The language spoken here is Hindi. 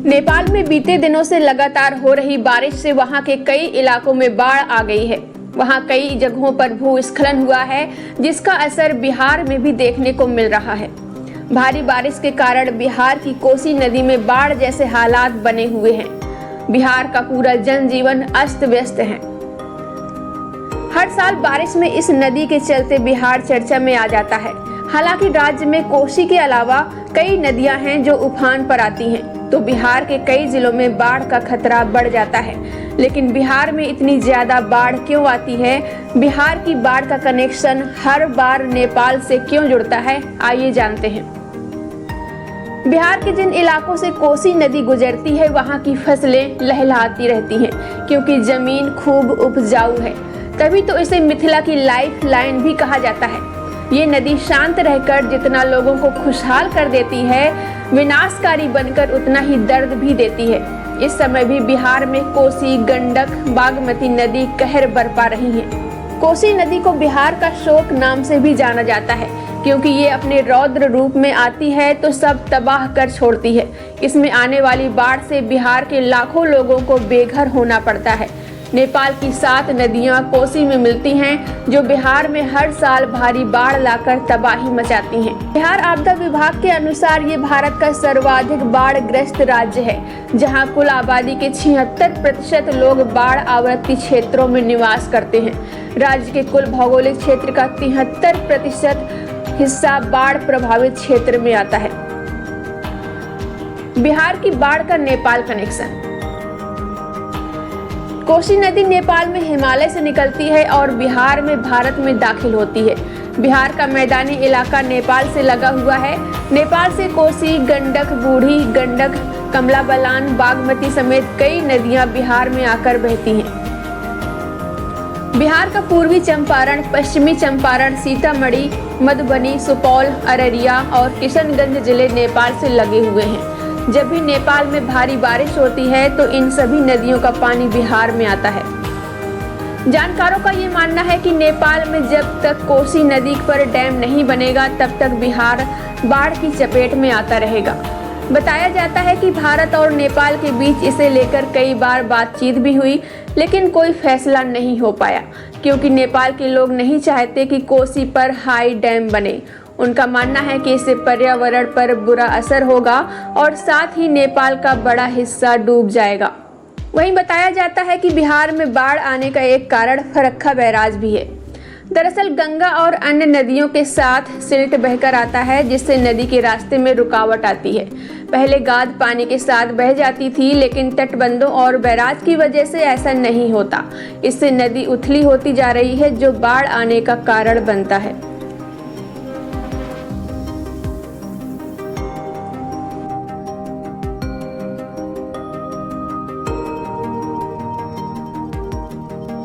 नेपाल में बीते दिनों से लगातार हो रही बारिश से वहां के कई इलाकों में बाढ़ आ गई है। वहां कई जगहों पर भूस्खलन हुआ है, जिसका असर बिहार में भी देखने को मिल रहा है। भारी बारिश के कारण बिहार की कोसी नदी में बाढ़ जैसे हालात बने हुए हैं। बिहार का पूरा जनजीवन अस्त व्यस्त है। हर साल बारिश में इस नदी के चलते बिहार चर्चा में आ जाता है। हालांकि राज्य में कोसी के अलावा कई नदियां हैं जो उफान पर आती हैं, तो बिहार के कई जिलों में बाढ़ का खतरा बढ़ जाता है। लेकिन बिहार में इतनी ज्यादा बाढ़ क्यों आती है? बिहार की बाढ़ का कनेक्शन हर बार नेपाल से क्यों जुड़ता है? आइए जानते हैं। बिहार के जिन इलाकों से कोसी नदी गुजरती है, वहां की फसलें लहलहाती रहती हैं, क्योंकि जमीन खूब उपजाऊ है। तभी तो इसे मिथिला की लाइफ लाइन भी कहा जाता है। ये नदी शांत रहकर जितना लोगों को खुशहाल कर देती है, विनाशकारी बनकर उतना ही दर्द भी देती है। इस समय भी बिहार में कोसी, गंडक, बागमती नदी कहर बरपा रही हैं। कोसी नदी को बिहार का शोक नाम से भी जाना जाता है, क्योंकि ये अपने रौद्र रूप में आती है तो सब तबाह कर छोड़ती है। इसमें आने वाली बाढ़ से बिहार के लाखों लोगों को बेघर होना पड़ता है। नेपाल की 7 नदियां कोसी में मिलती हैं, जो बिहार में हर साल भारी बाढ़ लाकर तबाही मचाती हैं। बिहार आपदा विभाग के अनुसार ये भारत का सर्वाधिक बाढ़ ग्रस्त राज्य है, जहां कुल आबादी के 76% लोग बाढ़ आवृत्ति क्षेत्रों में निवास करते हैं। राज्य के कुल भौगोलिक क्षेत्र का 73% हिस्सा बाढ़ प्रभावित क्षेत्र में आता है। बिहार की बाढ़ का नेपाल कनेक्शन। कोसी नदी नेपाल में हिमालय से निकलती है और बिहार में भारत में दाखिल होती है। बिहार का मैदानी इलाका नेपाल से लगा हुआ है। नेपाल से कोसी, गंडक, बूढ़ी गंडक, कमला बलान, बागमती समेत कई नदियां बिहार में आकर बहती हैं। बिहार का पूर्वी चंपारण, पश्चिमी चंपारण, सीतामढ़ी, मधुबनी, सुपौल, अररिया और किशनगंज जिले नेपाल से लगे हुए हैं। जब भी नेपाल में भारी बारिश होती है तो इन सभी नदियों का पानी बिहार में आता है। जानकारों का ये मानना है कि नेपाल में जब तक कोसी नदी पर डैम नहीं बनेगा, तब तक बिहार बाढ़ की चपेट में आता रहेगा। बताया जाता है कि भारत और नेपाल के बीच इसे लेकर कई बार बातचीत भी हुई, लेकिन कोई फैसला नहीं हो पाया, क्योंकि नेपाल के लोग नहीं चाहते कि कोसी पर हाई डैम बने। उनका मानना है कि इससे पर्यावरण पर बुरा असर होगा और साथ ही नेपाल का बड़ा हिस्सा डूब जाएगा। वहीं बताया जाता है कि बिहार में बाढ़ आने का एक कारण फरक्का बैराज भी है। दरअसल गंगा और अन्य नदियों के साथ सिल्ट बहकर आता है, जिससे नदी के रास्ते में रुकावट आती है। पहले गाद पानी के साथ बह जाती थी, लेकिन तटबंधों और बैराज की वजह से ऐसा नहीं होता। इससे नदी उथली होती जा रही है, जो बाढ़ आने का कारण बनता है।